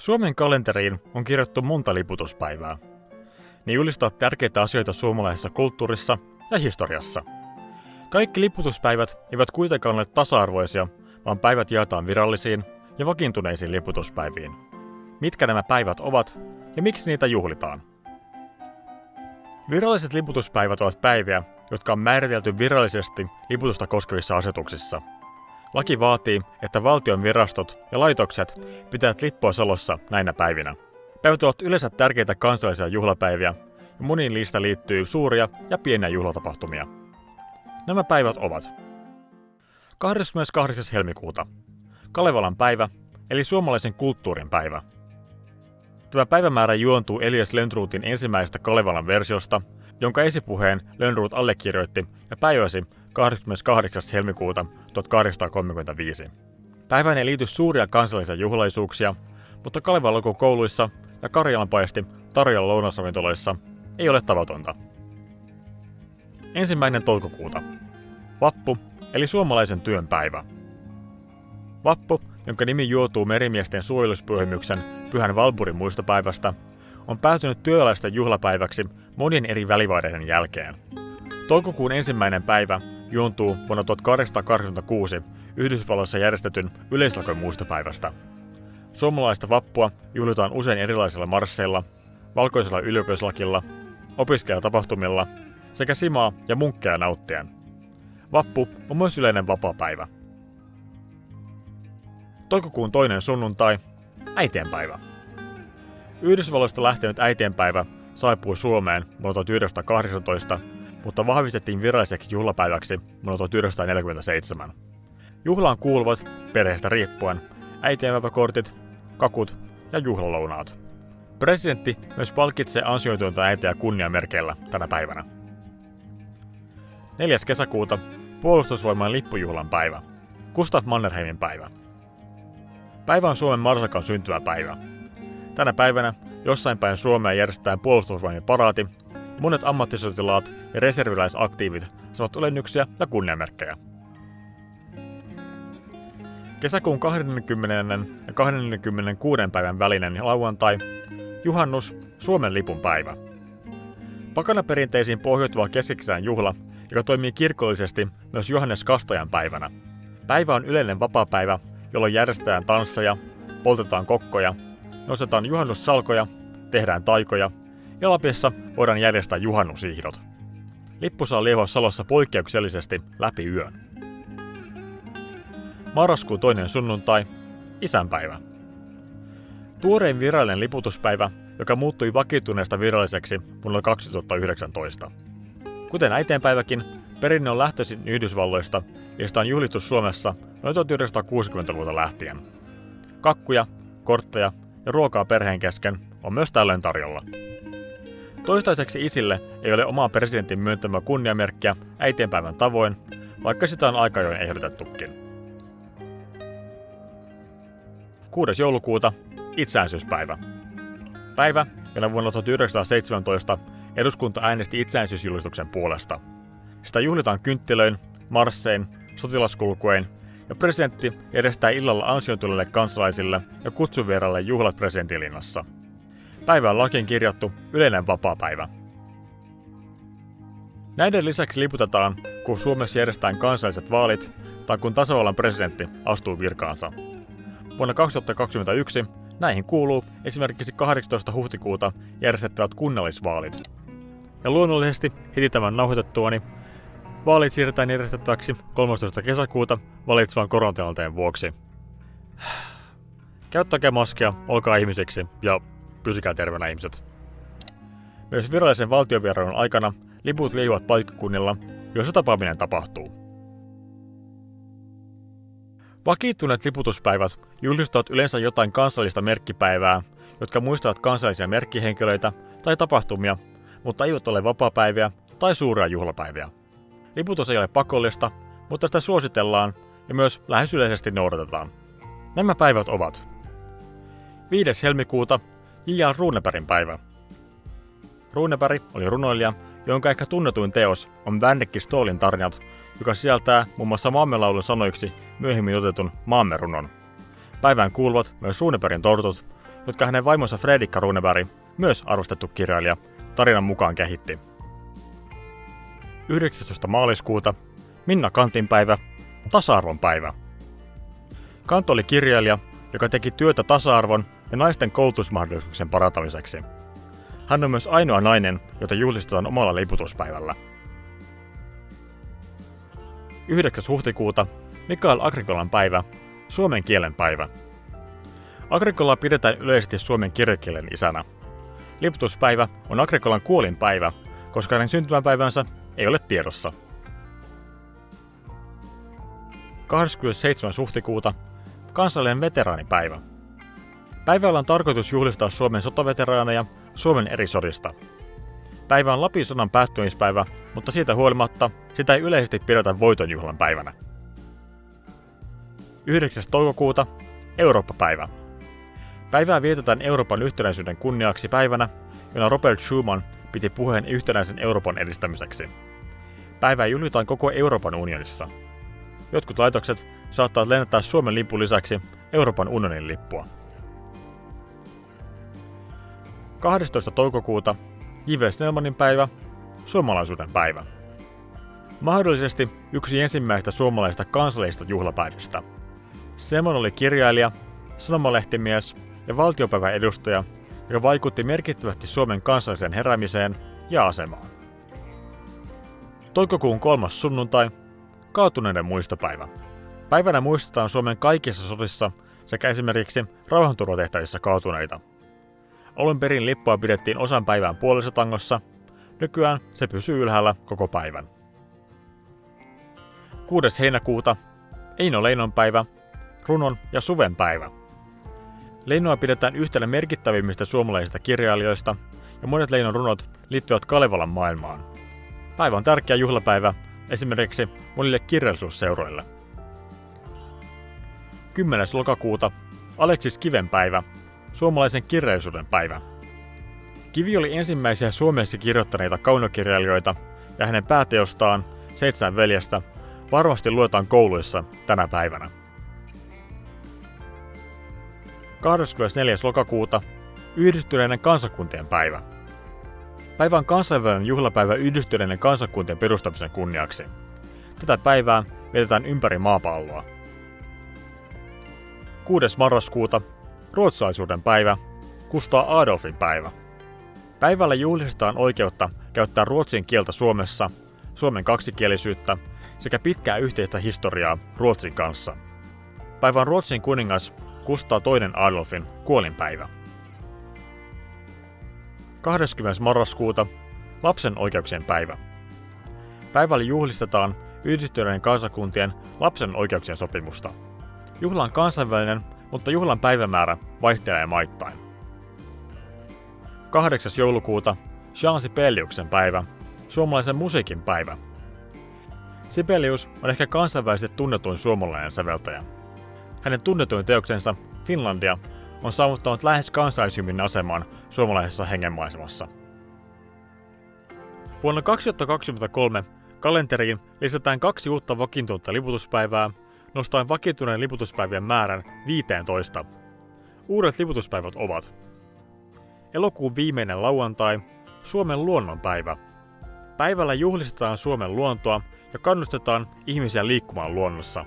Suomen kalenteriin on kirjattu monta liputuspäivää. Ne julistavat tärkeitä asioita suomalaisessa kulttuurissa ja historiassa. Kaikki liputuspäivät eivät kuitenkaan ole tasa-arvoisia, vaan päivät jaetaan virallisiin ja vakiintuneisiin liputuspäiviin. Mitkä nämä päivät ovat ja miksi niitä juhlitaan? Viralliset liputuspäivät ovat päiviä, jotka on määritelty virallisesti liputusta koskevissa asetuksissa. Laki vaatii, että valtion virastot ja laitokset pitävät lippua salossa näinä päivinä. Päivät ovat yleensä tärkeitä kansallisia juhlapäiviä, ja moniin niistä liittyy suuria ja pieniä juhlatapahtumia. Nämä päivät ovat 28. helmikuuta, Kalevalan päivä, eli suomalaisen kulttuurin päivä. Tämä päivämäärä juontuu Elias Lönnrothin ensimmäisestä Kalevalan versiosta, jonka esipuheen Lönnroth allekirjoitti ja päiväsi 28. helmikuuta 1835. Päivään ei liity suuria kansallisia juhlaisuuksia, mutta Kalevalan kouluissa ja Karjalanpaisti tarjolla lounasravintoloissa ei ole tavatonta. 1. toukokuuta. Vappu, eli suomalaisen työn päivä. Vappu, jonka nimi juotuu merimiesten suojeluspyhimyksen Pyhän Valpurin muistopäivästä, on päätynyt työläisten juhlapäiväksi monien eri välivaiheiden jälkeen. Toukokuun 1. päivä juontuu vuonna 1886 Yhdysvalloissa järjestetyn yleislakon muistopäivästä. Suomalaista vappua juhlitaan usein erilaisilla marsseilla, valkoisella ylioppilaslakilla, opiskelijatapahtumilla sekä simaa ja munkkeja nauttien. Vappu on myös yleinen vapaapäivä. Toukokuun 2. sunnuntai, äitienpäivä. Yhdysvalloista lähtenyt äitienpäivä saipui Suomeen vuonna 1918, mutta vahvistettiin viralliseksi juhlapäiväksi vuonna 1947. Juhlaan kuuluvat, perheestä riippuen, äitienpäiväkortit, kakut ja juhlalounaat. Presidentti myös palkitsee ansioitunutta äitiä kunniamerkeillä tänä päivänä. 4. kesäkuuta, Puolustusvoimain lippujuhlan päivä. Gustav Mannerheimin päivä. Päivä on Suomen marsalkan syntymäpäivä. Tänä päivänä jossain päin Suomea järjestetään Puolustusvoimien paraati, ja monet ammattisotilaat ja reserviläisaktiivit saavat ylennyksiä ja kunniamerkkejä. Kesäkuun 20. ja 26. päivän välinen lauantai, juhannus, Suomen lipun päivä. Pakanaperinteisiin pohjautuva keskikesän juhla, joka toimii kirkollisesti myös Johannes Kastajan päivänä. Päivä on yleinen vapaapäivä, jolloin järjestetään tansseja, poltetaan kokkoja, nostetaan juhannussalkoja, tehdään taikoja ja Lapissa voidaan järjestää juhannusihdot. Lippu saa liehua salossa poikkeuksellisesti läpi yön. Marraskuun 2. sunnuntai, isänpäivä. Tuorein virallinen liputuspäivä, joka muuttui vakiintuneesta viralliseksi vuonna 2019. Kuten äitienpäiväkin, perinne on lähtöisin Yhdysvalloista ja sitä on juhlittu Suomessa noin 1960-luvulta lähtien. Kakkuja, kortteja ja ruokaa perheen kesken on myös tällöin tarjolla. Toistaiseksi isille ei ole omaa presidentin myöntämää kunniamerkkiä äitienpäivän tavoin, vaikka sitä on aika ajoin ehdotettukin. 6. joulukuuta, itsenäisyyspäivä. Päivä, jolla vuonna 1917 eduskunta äänesti itsenäisyysjulistuksen puolesta. Sitä juhlitaan kynttilöin, marssein, sotilaskulkuein ja presidentti järjestää illalla ansioituneille kansalaisille ja kutsuvieraille juhlat presidentinlinnassa. Päivä on lakiin kirjattu yleinen vapaapäivä. Näiden lisäksi liputetaan, kun Suomessa järjestetään kansalliset vaalit tai kun tasavallan presidentti astuu virkaansa. Vuonna 2021 näihin kuuluu esimerkiksi 18. huhtikuuta järjestettävät kunnallisvaalit. Ja luonnollisesti heti tämän nauhoitettuani vaalit siirretään järjestettäväksi 13. kesäkuuta valitsevan koronatilanteen vuoksi. Käyttäkää maskia, olkaa ihmisiksi ja pysykää terveenä ihmiset. Myös virallisen valtiovierailun aikana liput liehuvat paikkakunnilla, joissa tapaaminen tapahtuu. Vakiintuneet liputuspäivät julistavat yleensä jotain kansallista merkkipäivää, jotka muistavat kansallisia merkkihenkilöitä tai tapahtumia, mutta eivät ole vapaapäiviä tai suuria juhlapäiviä. Liputus ei ole pakollista, mutta sitä suositellaan ja myös lähes yleisesti noudatetaan. Nämä päivät ovat 5. helmikuuta, J.A. Runebergin päivä. Runeberg oli runoilija, jonka ehkä tunnetuin teos on Vännikki Stoolin tarinat, joka sisältää muun muassa Maamme laulun sanoiksi myöhemmin otetun Maamme runon. Päivään kuuluvat myös Runebergin tortut, jotka hänen vaimonsa Fredrika Runeberg, myös arvostettu kirjailija, tarinan mukaan kehitti. 19. maaliskuuta Minna Canthin päivä, tasa-arvon päivä. Kant oli kirjailija, joka teki työtä tasa-arvon ja naisten koulutusmahdollisuuksien parantamiseksi. Hän on myös ainoa nainen, jota juhlistetaan omalla liputuspäivällä. 9. huhtikuuta Mikael Agricolan päivä, suomen kielen päivä. Agricolaa pidetään yleisesti suomen kirjakielen isänä. Liputuspäivä on Agricolan kuolinpäivä, koska hänen syntymäpäivänsä ei ole tiedossa. 27. huhtikuuta kansallinen veteraanipäivä. Päivällä on tarkoitus juhlistaa Suomen sotaveteraaneja Suomen eri sodista. Päivä on Lapin sodan päättymispäivä, mutta siitä huolimatta sitä ei yleisesti pidetä voitonjuhlan päivänä. 9. toukokuuta Eurooppa-päivä. Päivää vietetään Euroopan yhtenäisyyden kunniaksi päivänä, jona Robert Schuman piti puheen yhtenäisen Euroopan edistämiseksi. Päivää juhlitaan koko Euroopan unionissa. Jotkut laitokset saattavat lennättää Suomen lipun lisäksi Euroopan unionin lippua. 12. toukokuuta J.V. Snellmanin päivä, suomalaisuuden päivä. Mahdollisesti yksi ensimmäistä suomalaisista kansallisista juhlapäivistä. Snellman oli kirjailija, sanomalehtimies ja valtiopäivän edustaja, joka vaikutti merkittävästi Suomen kansalliseen heräämiseen ja asemaan. Toukokuun 3. sunnuntai, kaatuneiden muistopäivä. Päivänä muistetaan Suomen kaikissa sodissa sekä esimerkiksi rauhanturvatehtävissä kaatuneita. Alun perin lippua pidettiin osan päivään puolessa tangossa, nykyään se pysyy ylhäällä koko päivän. 6. heinäkuuta Eino Leinon päivä, runon ja suven päivä. Leinoa pidetään yhtenä merkittävimmistä suomalaisista kirjailijoista ja monet Leinon runot liittyvät Kalevalan maailmaan. Päivä on tärkeä juhlapäivä esimerkiksi monille kirjallisuusseuroille. 10. lokakuuta Aleksis Kiven päivä, suomalaisen kirjallisuuden päivä. Kivi oli ensimmäisiä suomeksi kirjoittaneita kaunokirjailijoita ja hänen pääteostaan, 7 veljestä, varmasti luetaan kouluissa tänä päivänä. 24. lokakuuta Yhdistyneiden kansakuntien päivä. Päivä on kansainvälinen juhlapäivä Yhdistyneiden kansakuntien perustamisen kunniaksi. Tätä päivää vietetään ympäri maapalloa. 6. marraskuuta ruotsalaisuuden päivä, Gustav Adolfin päivä. Päivällä juhlistetaan oikeutta käyttää ruotsin kieltä Suomessa, Suomen kaksikielisyyttä sekä pitkää yhteistä historiaa Ruotsin kanssa. Päivä on Ruotsin kuningas Gustav II Adolfin kuolinpäivä. 20. marraskuuta lapsen oikeuksien päivä. Päivällä juhlistetaan Yhdistyneiden kansakuntien lapsen oikeuksien sopimusta. Juhla on kansainvälinen, mutta juhlan päivämäärä vaihtelee maittain. 8. joulukuuta Jean Sibeliuksen päivä, suomalaisen musiikin päivä. Sibelius on ehkä kansainvälisesti tunnetuin suomalainen säveltäjä. Hänen tunnetuin teoksensa Finlandia on saavuttanut lähes kansallishymin aseman suomalaisessa hengenmaisemassa. Vuonna 2023 kalenteriin lisätään 2 uutta vakiintunutta liputuspäivää, nostaen vakiintuneen liputuspäivien määrän 15. Uudet liputuspäivät ovat elokuun viimeinen lauantai, Suomen luonnonpäivä. Päivällä juhlistetaan Suomen luontoa ja kannustetaan ihmisiä liikkumaan luonnossa.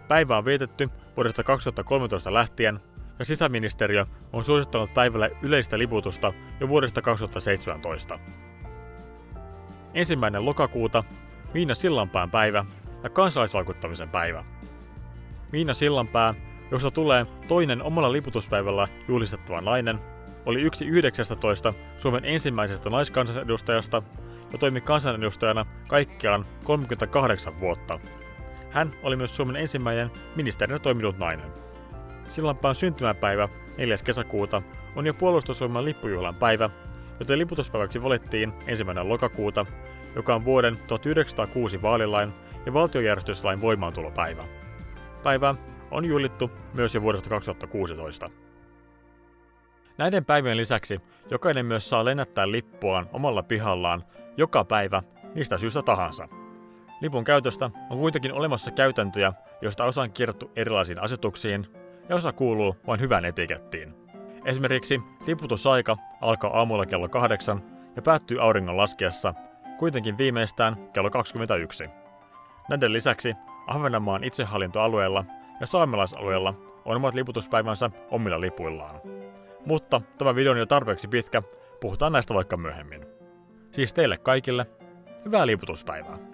Päivä on vietetty vuodesta 2013 lähtien ja sisäministeriö on suosittanut päivällä yleistä liputusta jo vuodesta 2017. 1. lokakuuta Miina Sillanpään päivä ja kansalaisvaikuttamisen päivä. Miina Sillanpää, josta tulee toinen omalla liputuspäivällä juhlistettava nainen, oli yksi 19 Suomen ensimmäisestä naiskansanedustajasta ja toimi kansanedustajana kaikkiaan 38 vuotta. Hän oli myös Suomen ensimmäinen ministerinä toiminut nainen. Sillanpään syntymäpäivä 4. kesäkuuta on jo puolustusvoiman lippujuhlan päivä, joten liputuspäiväksi valittiin 1. lokakuuta, joka on vuoden 1906 vaalilain ja valtiojärjestyslain voimaantulopäivä. Päivä on juhlittu myös jo vuodesta 2016. Näiden päivien lisäksi jokainen myös saa lennättää lippuaan omalla pihallaan joka päivä mistä syystä tahansa. Lipun käytöstä on kuitenkin olemassa käytäntöjä, joista osa on kirjattu erilaisiin asetuksiin ja osa kuuluu vain hyvään etikettiin. Esimerkiksi liputusaika alkaa aamulla kello 8 ja päättyy auringon laskiessa, kuitenkin viimeistään kello 21. Näiden lisäksi Ahvenanmaan itsehallintoalueella ja saamelaisalueella on omat liputuspäivänsä omilla lipuillaan. Mutta tämä video on jo tarpeeksi pitkä, puhutaan näistä vaikka myöhemmin. Siis teille kaikille, hyvää liputuspäivää!